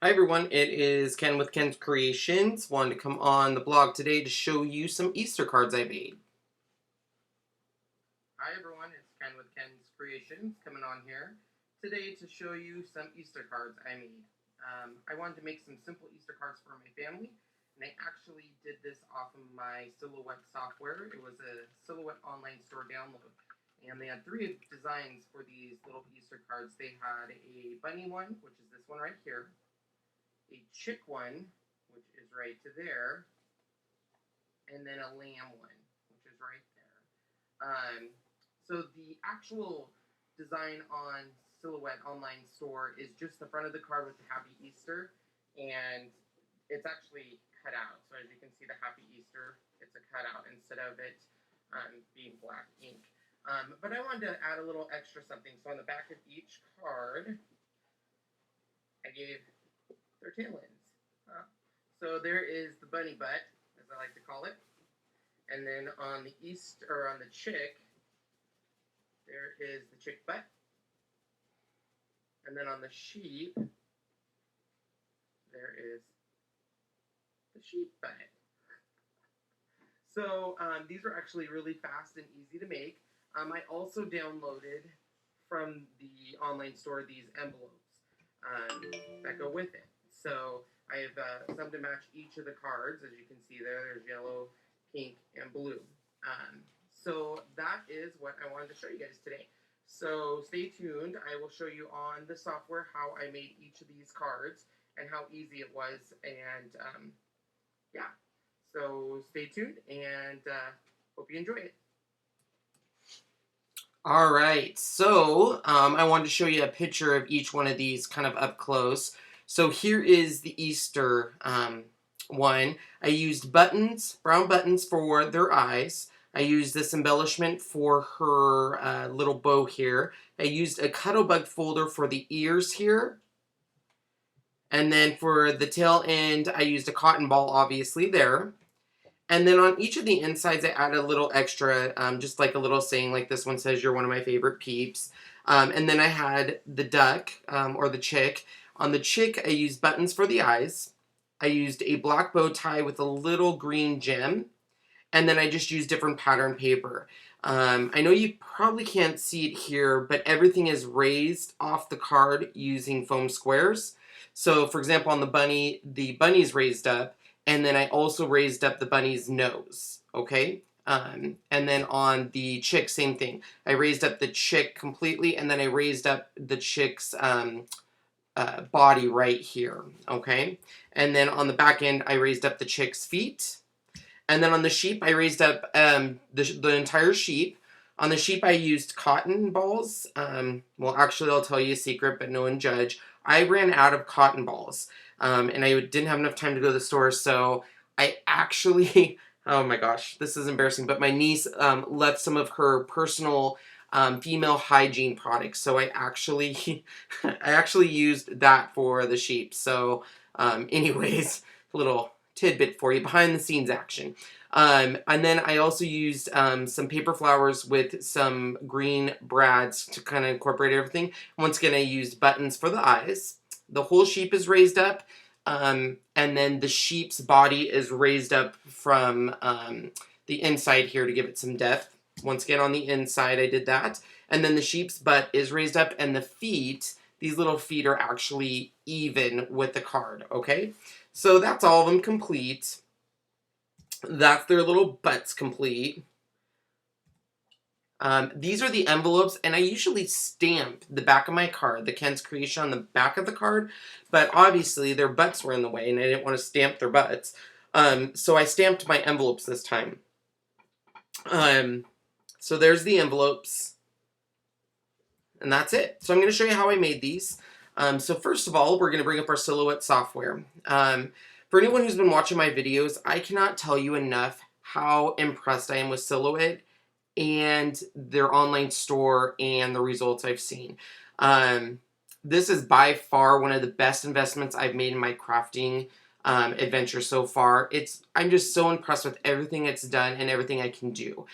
Hi everyone, it is Ken with Ken's Creations. Wanted to come on the blog today to show you some Easter cards I made. Hi everyone, it's Ken with Ken's Creations coming on here today to show you some Easter cards I made. I wanted to make some simple Easter cards for my family, and I actually did this off of my Silhouette software. It was a Silhouette online store download, and they had three designs for these little Easter cards. They had a bunny one, which is this one right here, a chick one, which is right to there, and then a lamb one, which is right there. So the actual design on Silhouette online store is just the front of the card with the Happy Easter, and it's actually cut out. So as you can see, the Happy Easter, it's a cutout instead of it being black ink. But I wanted to add a little extra something. So on the back of each card, I gave their tail ends. So there is the bunny butt, as I like to call it. And then on the chick, there is the chick butt. And then on the sheep, there is the sheep butt. So these are actually really fast and easy to make. I also downloaded from the online store these envelopes that go with it. So I have some to match each of the cards. As you can see there's yellow, pink, and blue. So that is what I wanted to show you guys today. So stay tuned. I will show you on the software how I made each of these cards and how easy it was. And yeah, so stay tuned and hope you enjoy it. All right, so I wanted to show you a picture of each one of these kind of up close. So here is the Easter one. I used buttons, brown buttons for their eyes. I used this embellishment for her little bow here. I used a Cuttlebug folder for the ears here. And then for the tail end, I used a cotton ball, obviously, there. And then on each of the insides, I added a little extra, just like a little saying, like this one says, "You're one of my favorite peeps." And then I had the duck, or the chick. On the chick, I used buttons for the eyes. I used a black bow tie with a little green gem. And then I just used different pattern paper. I know you probably can't see it here, but everything is raised off the card using foam squares. So, for example, on the bunny's raised up, and then I also raised up the bunny's nose, okay? And then on the chick, same thing. I raised up the chick completely, and then I raised up the chick's body right here, okay? And then on the back end, I raised up the chick's feet. And then on the sheep, I raised up the entire sheep. On the sheep, I used cotton balls. Well, actually, I'll tell you a secret, but no one judge. I ran out of cotton balls, and I didn't have enough time to go to the store, so I actually, oh my gosh, this is embarrassing, but my niece left some of her personal female hygiene products, so I actually, used that for the sheep. So, anyways, a little tidbit for you, behind the scenes action. And then I also used some paper flowers with some green brads to kind of incorporate everything. Once again, I used buttons for the eyes. The whole sheep is raised up, and then the sheep's body is raised up from the inside here to give it some depth. Once again, on the inside, I did that. And then the sheep's butt is raised up, and the feet, these little feet are actually even with the card, okay? So that's all of them complete. That's their little butts complete. These are the envelopes, and I usually stamp the back of my card, the Ken's Creation on the back of the card, but obviously their butts were in the way, and I didn't want to stamp their butts. So I stamped my envelopes this time. So there's the envelopes, and that's it. So I'm going to show you how I made these. So first of all, we're going to bring up our Silhouette software. For anyone who's been watching my videos, I cannot tell you enough how impressed I am with Silhouette and their online store and the results I've seen. This is by far one of the best investments I've made in my crafting adventure so far. I'm just so impressed with everything it's done and everything I can do.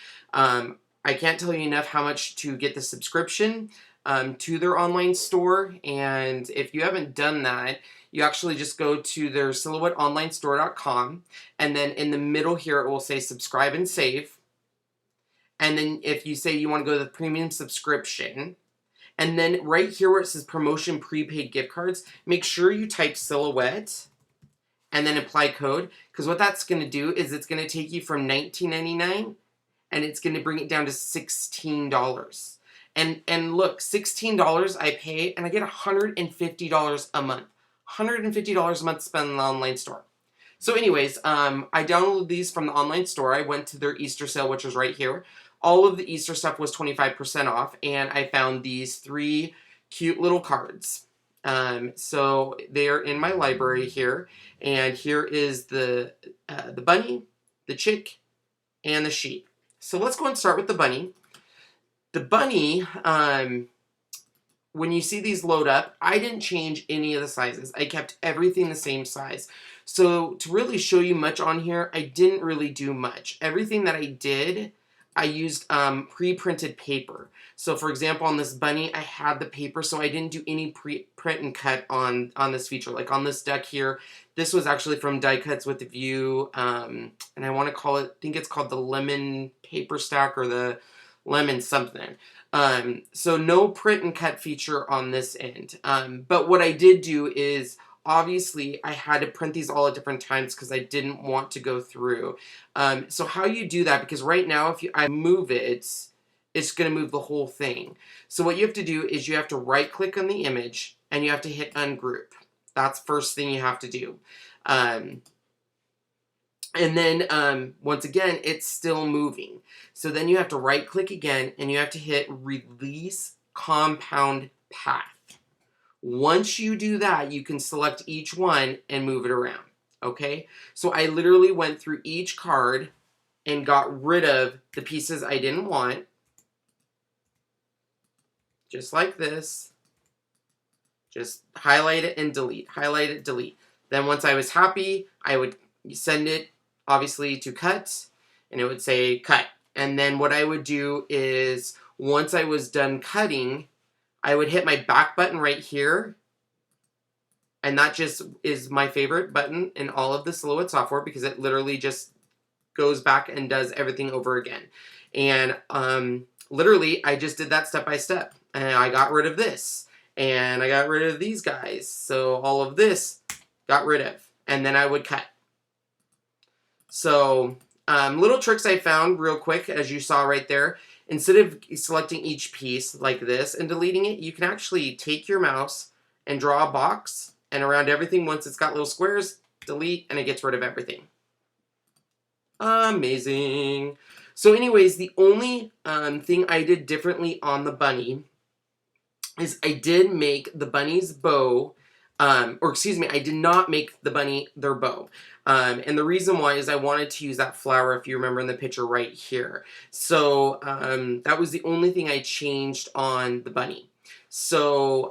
I can't tell you enough how much to get the subscription. to their online store. And if you haven't done that, you actually just go to their silhouetteonlinestore.com, and then in the middle here it will say subscribe and save. And then if you say you want to go to the premium subscription, and then right here where it says promotion prepaid gift cards, make sure you type Silhouette and then apply code, because what that's going to do is it's going to take you from $19.99 and it's going to bring it down to $16. And look, $16 I pay and I get $150 a month. $150 a month spent in the online store. So anyways, I downloaded these from the online store. I went to their Easter sale, which was right here. All of the Easter stuff was 25% off, and I found these 3 cute little cards. So they're in my library here, and here is the bunny, the chick, and the sheep. So let's go and start with the bunny. The bunny, when you see these load up, I didn't change any of the sizes. I kept everything the same size. So to really show you much on here, I didn't really do much. Everything that I did, I used pre-printed paper. So for example, on this bunny, I had the paper, so I didn't do any print and cut on this feature. Like on this duck here, this was actually from Die Cuts with the View, and I want to call it, I think it's called the lemon paper stack or the lemon something. So no print and cut feature on this end. But what I did do is, obviously, I had to print these all at different times because I didn't want to go through. So how you do that, because right now if I move it, it's going to move the whole thing. So what you have to do is you have to right click on the image and you have to hit ungroup. That's first thing you have to do. And then once again, it's still moving. So then you have to right click again and you have to hit release compound path. Once you do that, you can select each one and move it around, okay? So I literally went through each card and got rid of the pieces I didn't want, just like this. Just highlight it and delete, highlight it, delete. Then once I was happy, I would send it, obviously, to cut, and it would say cut. And then what I would do is, once I was done cutting, I would hit my back button right here, and that just is my favorite button in all of the Silhouette software because it literally just goes back and does everything over again. And literally, I just did that step by step, and I got rid of this, and I got rid of these guys. So all of this got rid of, and then I would cut. So little tricks I found real quick, as you saw right there. Instead of selecting each piece like this and deleting it, you can actually take your mouse and draw a box, and around everything, once it's got little squares, delete, and it gets rid of everything. Amazing. So anyways, the only thing I did differently on the bunny is I did make the bunny's bow, or excuse me, I did not make the bunny their bow. And the reason why is I wanted to use that flower, if you remember in the picture right here. So that was the only thing I changed on the bunny. So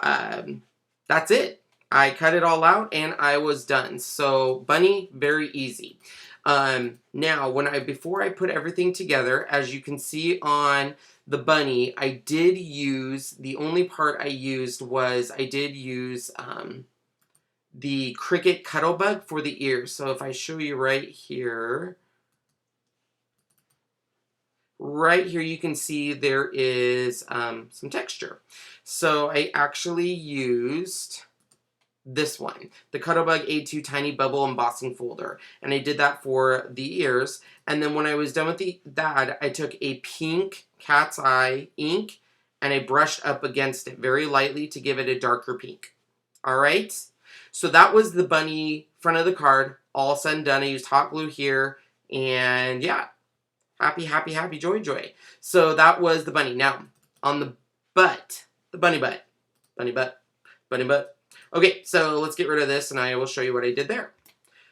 that's it. I cut it all out and I was done. So bunny, very easy. Now, before I put everything together, as you can see on the bunny, I did use, the only part I used was, I did use the Cricut Cuttlebug for the ears. So if I show you right here you can see there is some texture. So I actually used this one, the Cuttlebug A2 Tiny Bubble Embossing Folder, and I did that for the ears. And then when I was done with that, I took a pink cat's eye ink and I brushed up against it very lightly to give it a darker pink. All right, so that was the bunny front of the card, all said and done. I used hot glue here, and yeah, happy, happy, happy, joy, joy. So that was the bunny. Now, on the butt, the bunny butt, bunny butt, bunny butt. Okay, so let's get rid of this and I will show you what I did there.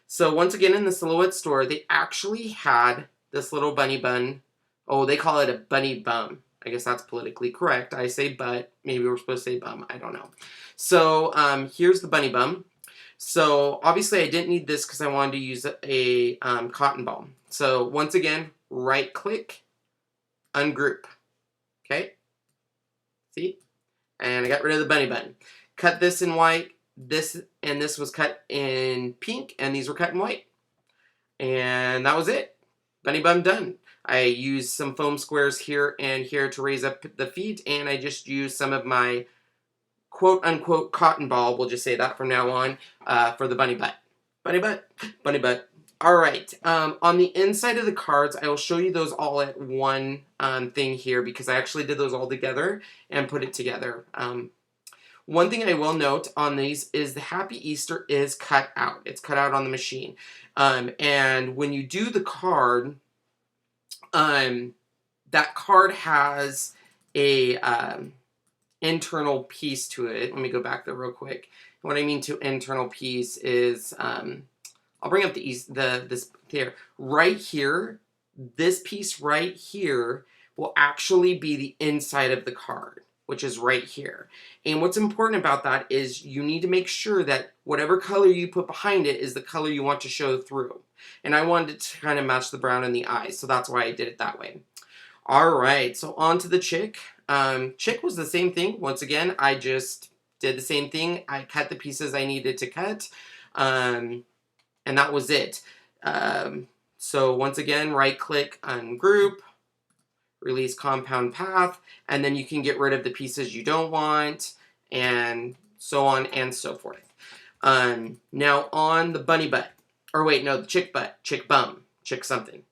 So once again, in the Silhouette store, they actually had this little bunny bun. Oh, they call it a bunny bum. I guess that's politically correct. I say butt. Maybe we're supposed to say bum. I don't know. So here's the bunny bum. So obviously I didn't need this because I wanted to use a cotton ball. So once again, right click, ungroup. Okay? See? and I got rid of the bunny button. Cut this in white, this was cut in pink, and these were cut in white. And that was it. Bunny bum done. I used some foam squares here and here to raise up the feet, and I just used some of my quote-unquote cotton ball, we'll just say that from now on, for the bunny butt. Bunny butt, bunny butt. All right, on the inside of the cards, I will show you those all at one thing here because I actually did those all together and put it together. One thing I will note on these is the Happy Easter is cut out. It's cut out on the machine. And when you do the card, that card has a internal piece to it. Let me go back there real quick. What I mean to internal piece is, I'll bring up this here. Right here, this piece right here will actually be the inside of the card, which is right here. And what's important about that is you need to make sure that whatever color you put behind it is the color you want to show through. And I wanted it to kind of match the brown in the eyes, so that's why I did it that way. All right, so on to the chick. Chick was the same thing. Once again, I just did the same thing. I cut the pieces I needed to cut, and that was it. So once again, right-click, ungroup, release compound path, and then you can get rid of the pieces you don't want, and so on and so forth. Now on the bunny butt, or wait, no, the chick butt, chick bum, chick something.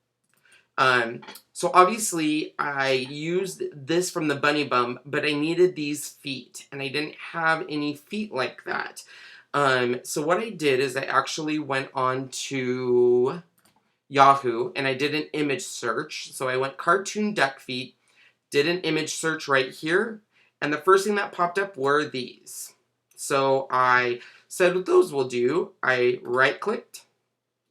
So obviously I used this from the bunny bum, but I needed these feet, and I didn't have any feet like that. So what I did is I actually went on to Yahoo, and I did an image search. So I went cartoon duck feet, did an image search right here, and the first thing that popped up were these. So I said what those will do. I right-clicked,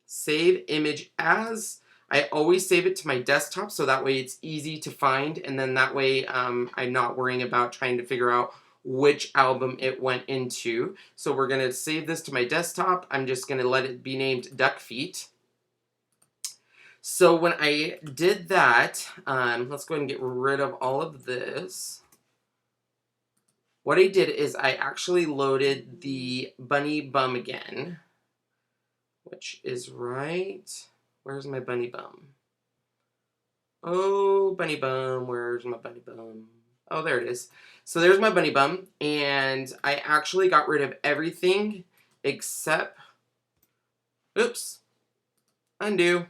save image as. I always save it to my desktop so that way it's easy to find, and then that way I'm not worrying about trying to figure out which album it went into. So we're going to save this to my desktop. I'm just going to let it be named Duck Feet. So when I did that, let's go ahead and get rid of all of this. What I did is I actually loaded the bunny bum again, which is right... Where's my bunny bum? Oh, bunny bum, where's my bunny bum? Oh, there it is. So there's my bunny bum, and I actually got rid of everything except, oops, undo.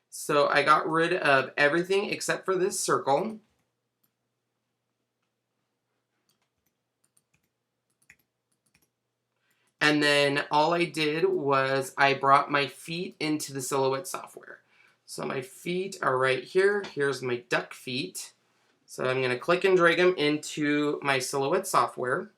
So I got rid of everything except for this circle. And then all I did was I brought my feet into the Silhouette software. So my feet are right here. Here's my duck feet. So I'm going to click and drag them into my Silhouette software.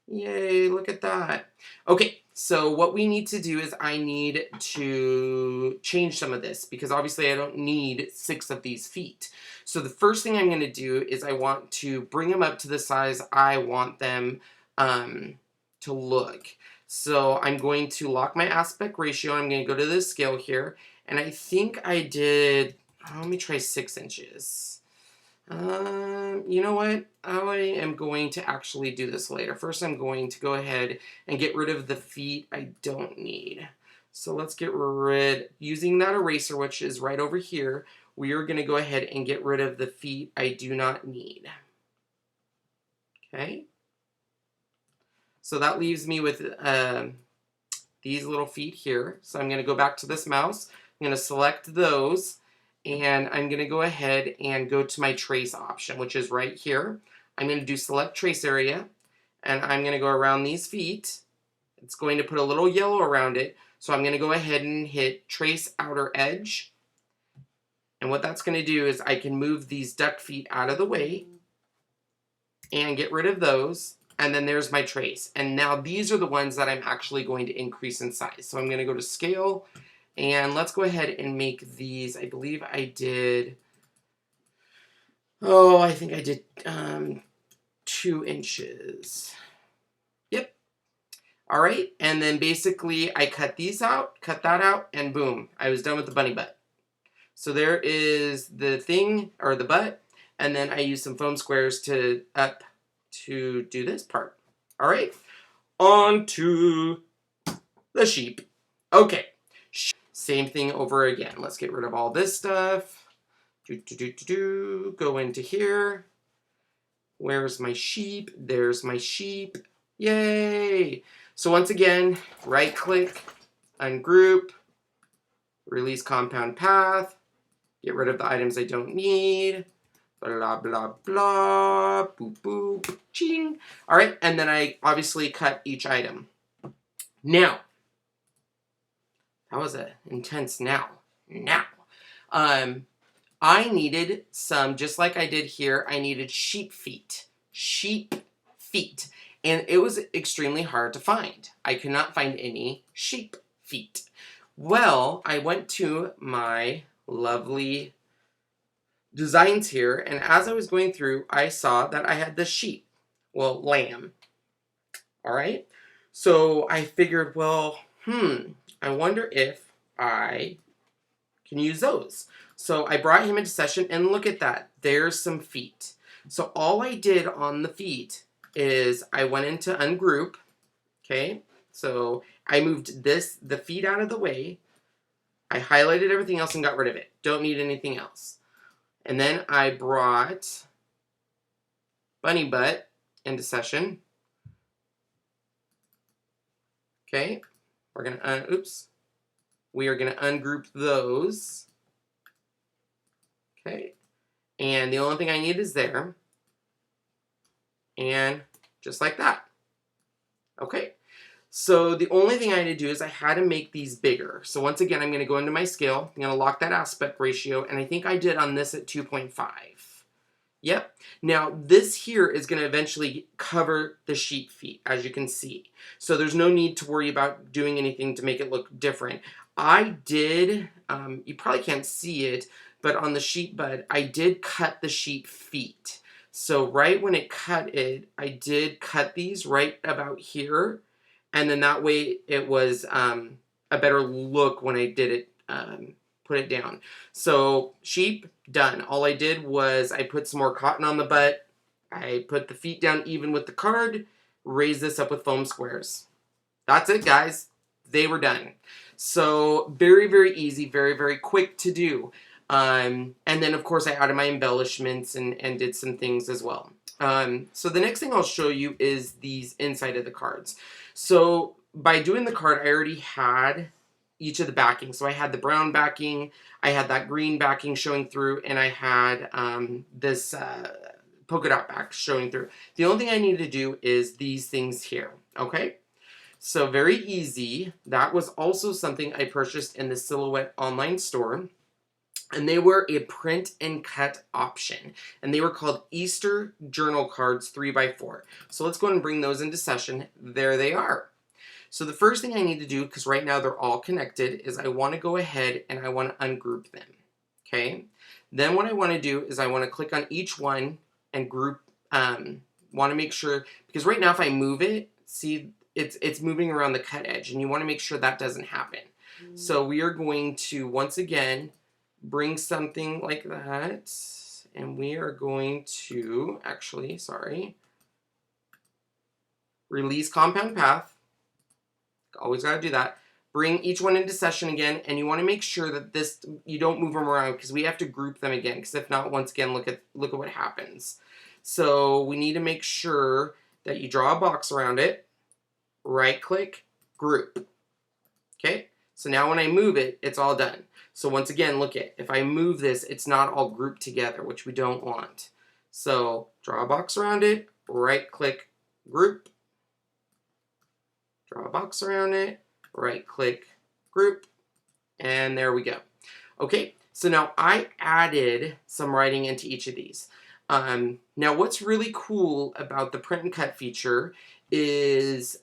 Yay, look at that. Okay, so what we need to do is I need to change some of this because obviously I don't need 6 of these feet. So the first thing I'm going to do is I want to bring them up to the size I want them to look. So I'm going to lock my aspect ratio. I'm going to go to the scale here, and I think I did, let me try 6 inches. You know what? I am going to actually do this later. First, I'm going to go ahead and get rid of the feet I don't need. So let's get rid, using that eraser, which is right over here, we are going to go ahead and get rid of the feet I do not need. Okay. So that leaves me with these little feet here. So I'm going to go back to this mouse. I'm going to select those, and I'm going to go ahead and go to my trace option, which is right here. I'm going to do select trace area, and I'm going to go around these feet. It's going to put a little yellow around it, so I'm going to go ahead and hit trace outer edge. And what that's going to do is I can move these duck feet out of the way and get rid of those. And then there's my trace. And now these are the ones that I'm actually going to increase in size. So I'm going to go to scale, and let's go ahead and make these. I believe I did, I think I did 2 inches. Yep. All right. And then basically I cut these out, cut that out, and boom, I was done with the bunny butt. So there is the thing, or the butt, and then I use some foam squares to do this part. All right, on to the sheep. Okay, same thing over again. Let's get rid of all this stuff. Go into here. Where's my sheep? There's my sheep. Yay! So once again, right click, ungroup, release compound path, get rid of the items I don't need, blah, blah, blah, boop, boop, ching. All right, and then I obviously cut each item. Now, that was an intense now. I needed some, just like I did here, I needed sheep feet. Sheep feet. And it was extremely hard to find. I could not find any sheep feet. Well, I went to my lovely designs here, and as I was going through, I saw that I had the sheep. Well, lamb. All right? So I figured, well, I wonder if I can use those. So I brought him into session, and look at that. There's some feet. So all I did on the feet is I went into ungroup, okay? So I moved the feet out of the way. I highlighted everything else and got rid of it. Don't need anything else. And then I brought bunny butt into session. Okay, we're gonna, we are gonna ungroup those. Okay, and the only thing I need is there. And just like that. Okay, so the only thing I had to do is I had to make these bigger. So once again, I'm gonna go into my scale. I'm gonna lock that aspect ratio, and I think I did on this at 2.5. Yep. Now, this here is going to eventually cover the sheep feet, as you can see. So there's no need to worry about doing anything to make it look different. I did, you probably can't see it, but on the sheep bud, I did cut the sheep feet. So right when it cut it, I did cut these right about here. And then that way it was a better look when I did it, put it down. So sheep, done. All I did was I put some more cotton on the butt. I put the feet down even with the card. Raise this up with foam squares. That's it, guys. They were done. So very, very easy, very, very quick to do. And then, of course, I added my embellishments and did some things as well. So the next thing I'll show you is these inside of the cards. So by doing the card, I already had each of the backing. So I had the brown backing, I had that green backing showing through, and I had this polka dot back showing through. The only thing I need to do is these things here, okay? So very easy. That was also something I purchased in the Silhouette online store, and they were a print and cut option, and they were called Easter Journal Cards 3x4. So let's go ahead and bring those into session. There they are. So the first thing I need to do, because right now they're all connected, is I want to go ahead and I want to ungroup them, okay? Then what I want to do is I want to click on each one and group, want to make sure, because right now if I move it, see, it's moving around the cut edge, and you want to make sure that doesn't happen. So we are going to, once again, bring something like that, and we are going to, actually, sorry, release compound path. Always got to do that. Bring each one into session again, and you want to make sure that this, you don't move them around, because we have to group them again, because if not, once again, look at what happens. So we need to make sure that you draw a box around it, right click, group. Okay, so now when I move it, it's all done. So once again, look at, if I move this, it's not all grouped together, which we don't want. So draw a box around it, right click, group. Draw a box around it, right click, group, and there we go. Okay, so now I added some writing into each of these. Now what's really cool about the print and cut feature is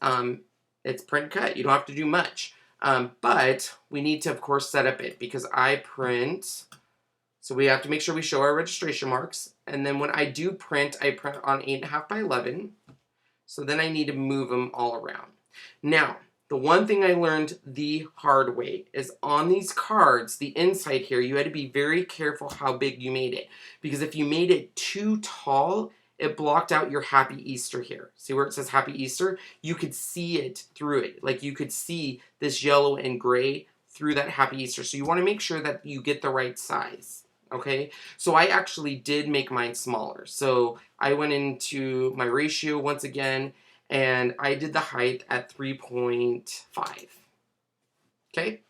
it's print and cut. You don't have to do much. But we need to, of course, set up it, because I print, so we have to make sure we show our registration marks. And then when I do print, I print on 8.5 by 11. So then I need to move them all around. Now, the one thing I learned the hard way is on these cards, the inside here, you had to be very careful how big you made it. Because if you made it too tall, it blocked out your Happy Easter here. See where it says Happy Easter? You could see it through it. Like you could see this yellow and gray through that Happy Easter. So you want to make sure that you get the right size. Okay, so I actually did make mine smaller. So I went into my ratio once again, and I did the height at 3.5. Okay,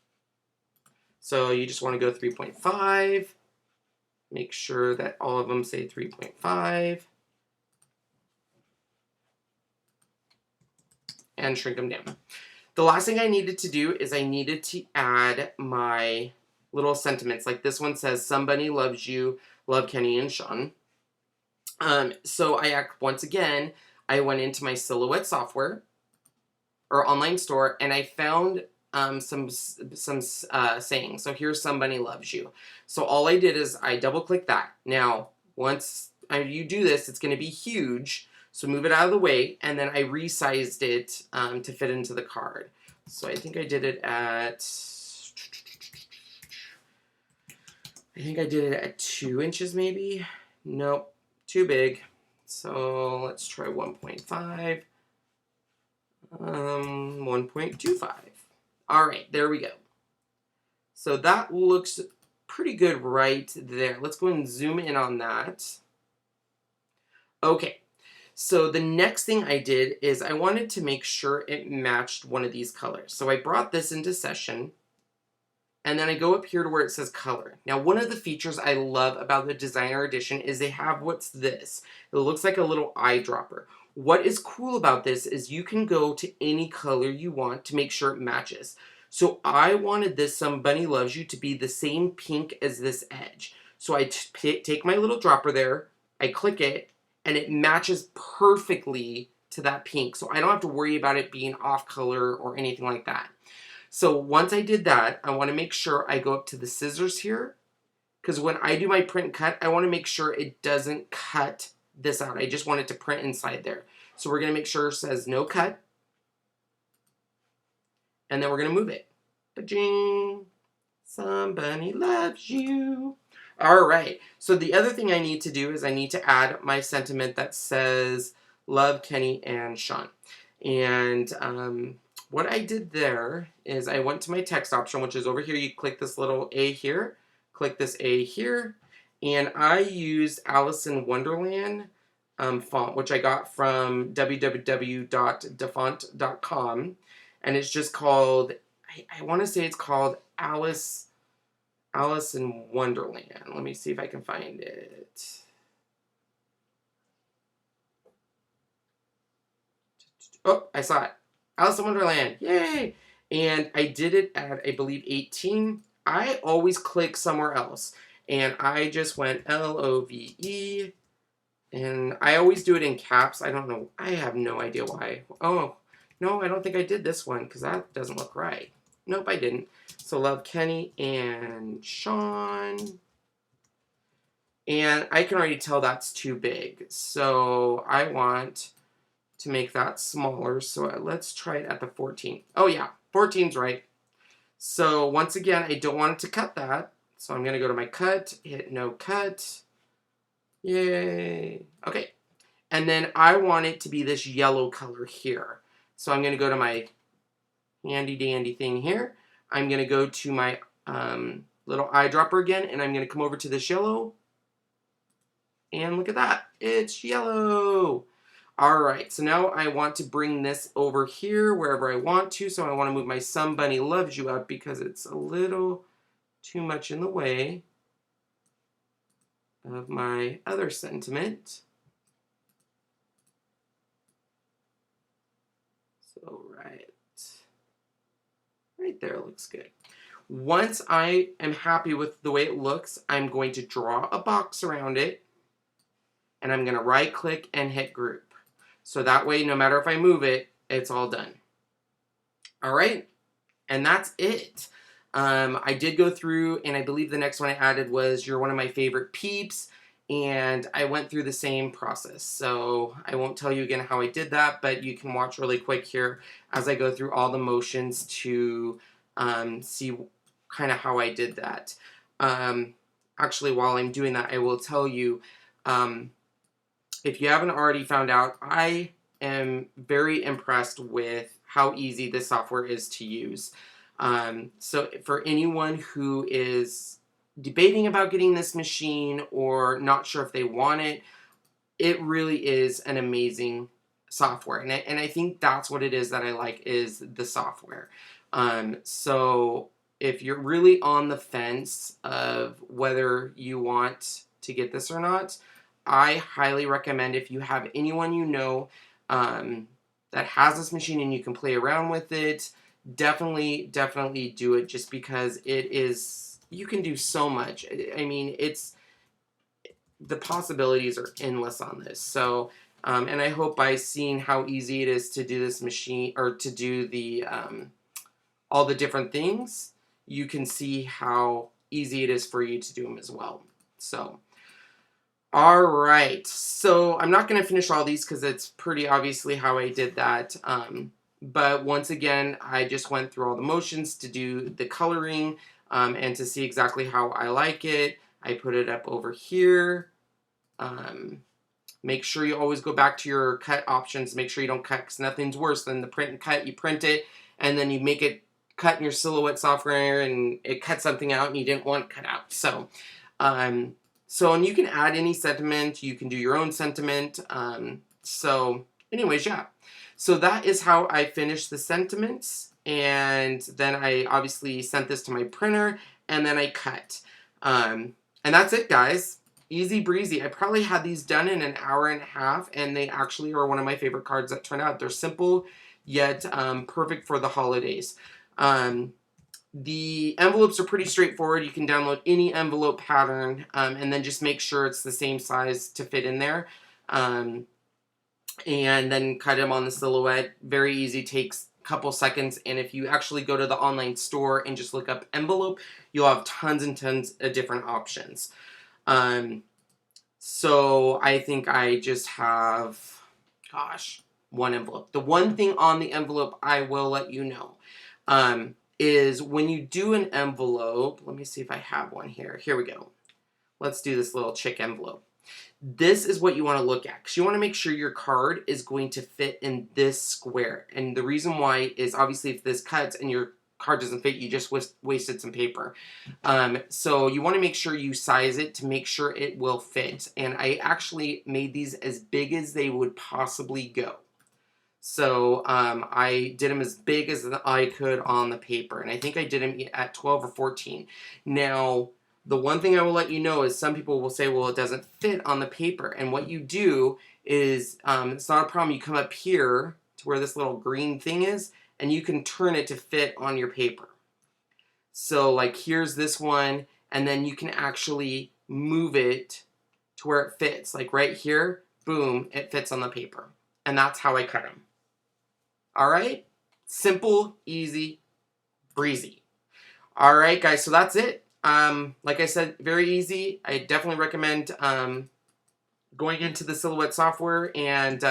so you just want to go 3.5. Make sure that all of them say 3.5. And shrink them down. The last thing I needed to do is I needed to add my little sentiments. Like this one says, somebody loves you, love Kenny and Sean. So once again, I went into my Silhouette software or online store, and I found some sayings. So here's somebody loves you. So all I did is I double clicked that. Now, once you do this, it's going to be huge. So move it out of the way, and then I resized it to fit into the card. So I think I did it at 2 inches maybe. Nope, too big. So let's try 1.5. 1.25. All right, there we go. So that looks pretty good right there. Let's go and zoom in on that. Okay, so the next thing I did is I wanted to make sure it matched one of these colors. So I brought this into session, and then I go up here to where it says color. Now, one of the features I love about the Designer Edition is they have what's this. It looks like a little eyedropper. What is cool about this is you can go to any color you want to make sure it matches. So I wanted this Somebody Loves You to be the same pink as this edge. So I take my little dropper there, I click it, and it matches perfectly to that pink. So I don't have to worry about it being off color or anything like that. So once I did that, I want to make sure I go up to the scissors here, because when I do my print cut, I want to make sure it doesn't cut this out. I just want it to print inside there. So we're going to make sure it says no cut, and then we're going to move it. Ba-jing! Somebody loves you. All right. So the other thing I need to do is I need to add my sentiment that says love Kenny and Sean. And what I did there is I went to my text option, which is over here. You click this little A here, click this A here, and I used Alice in Wonderland font, which I got from www.defont.com, and it's just called, I want to say it's called Alice in Wonderland. Let me see if I can find it. Oh, I saw it. Alice in Wonderland. Yay! And I did it at, I believe, 18. I always click somewhere else. And I just went LOVE. And I always do it in caps. I don't know. I have no idea why. Oh, no, I don't think I did this one because that doesn't look right. Nope, I didn't. So love Kenny and Sean. And I can already tell that's too big. So I want to make that smaller. So let's try it at the 14. Oh yeah, 14's right. So once again, I don't want it to cut that. So I'm going to go to my cut, hit no cut. Yay. Okay. And then I want it to be this yellow color here. So I'm going to go to my handy dandy thing here. I'm going to go to my little eyedropper again, and I'm going to come over to this yellow. And look at that. It's yellow. All right, so now I want to bring this over here wherever I want to. So I want to move my Somebody Loves You up because it's a little too much in the way of my other sentiment. So right there looks good. Once I am happy with the way it looks, I'm going to draw a box around it, and I'm going to right click and hit group. So that way, no matter if I move it, it's all done. All right, and that's it. I did go through, and I believe the next one I added was You're One of My Favorite Peeps, and I went through the same process. So I won't tell you again how I did that, but you can watch really quick here as I go through all the motions to see kind of how I did that. Actually, while I'm doing that, I will tell you, if you haven't already found out, I am very impressed with how easy this software is to use. So for anyone who is debating about getting this machine or not sure if they want it, it really is an amazing software. And I think that's what it is that I like, is the software. So if you're really on the fence of whether you want to get this or not, I highly recommend, if you have anyone you know that has this machine and you can play around with it, definitely do it, just because it is, you can do so much. I mean, the possibilities are endless on this. So, and I hope by seeing how easy it is to do this machine, or to do the all the different things, you can see how easy it is for you to do them as well. So, all right. So I'm not going to finish all these because it's pretty obviously how I did that. But once again, I just went through all the motions to do the coloring and to see exactly how I like it. I put it up over here. Make sure you always go back to your cut options. Make sure you don't cut, because nothing's worse than the print and cut. You print it and then you make it cut in your Silhouette software and it cuts something out and you didn't want it cut out. So, and you can add any sentiment. You can do your own sentiment. So anyways, yeah. So that is how I finished the sentiments. And then I obviously sent this to my printer and then I cut. And that's it, guys. Easy breezy. I probably had these done in an hour and a half, and they actually are one of my favorite cards that turn out. They're simple, yet perfect for the holidays. The envelopes are pretty straightforward. You can download any envelope pattern, and then just make sure it's the same size to fit in there. And then cut them on the Silhouette. Very easy, takes a couple seconds. And if you actually go to the online store and just look up envelope, you'll have tons and tons of different options. So I think I just have, gosh, one envelope. The one thing on the envelope I will let you know, is when you do an envelope, let me see if I have one here. Here we go. Let's do this little chick envelope. This is what you want to look at, because you want to make sure your card is going to fit in this square. And the reason why is, obviously, if this cuts and your card doesn't fit, you just wasted some paper. So you want to make sure you size it to make sure it will fit. And I actually made these as big as they would possibly go. So I did them as big as I could on the paper. And I think I did them at 12 or 14. Now, the one thing I will let you know is some people will say, well, it doesn't fit on the paper. And what you do is, it's not a problem. You come up here to where this little green thing is, and you can turn it to fit on your paper. So like here's this one, and then you can actually move it to where it fits. Like right here, boom, it fits on the paper. And that's how I cut them. All right? Simple, easy, breezy. All right, guys, so that's it. Like I said, very easy. I definitely recommend going into the Silhouette software and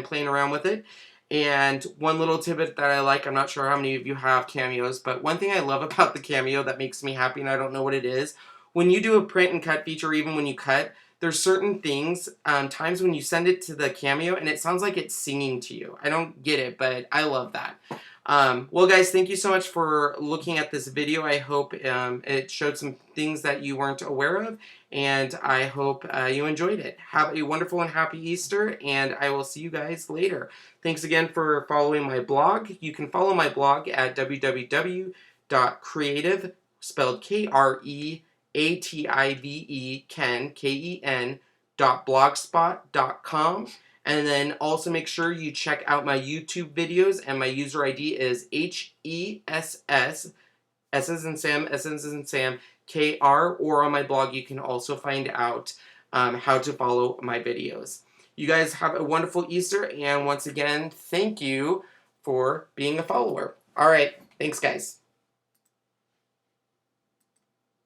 playing around with it. And one little tidbit that I like, I'm not sure how many of you have Cameos, but one thing I love about the Cameo that makes me happy, and I don't know what it is, when you do a print and cut feature, even when you cut, there's certain things, times when you send it to the Cameo, and it sounds like it's singing to you. I don't get it, but I love that. Well, guys, thank you so much for looking at this video. I hope it showed some things that you weren't aware of, and I hope you enjoyed it. Have a wonderful and happy Easter, and I will see you guys later. Thanks again for following my blog. You can follow my blog at www.creative, spelled Kreative, Ken.blogspot.com. And then also make sure you check out my YouTube videos, and my user ID is HESS, S as in Sam, S as in Sam, KR, or on my blog you can also find out how to follow my videos. You guys have a wonderful Easter, and once again, thank you for being a follower. All right, thanks guys.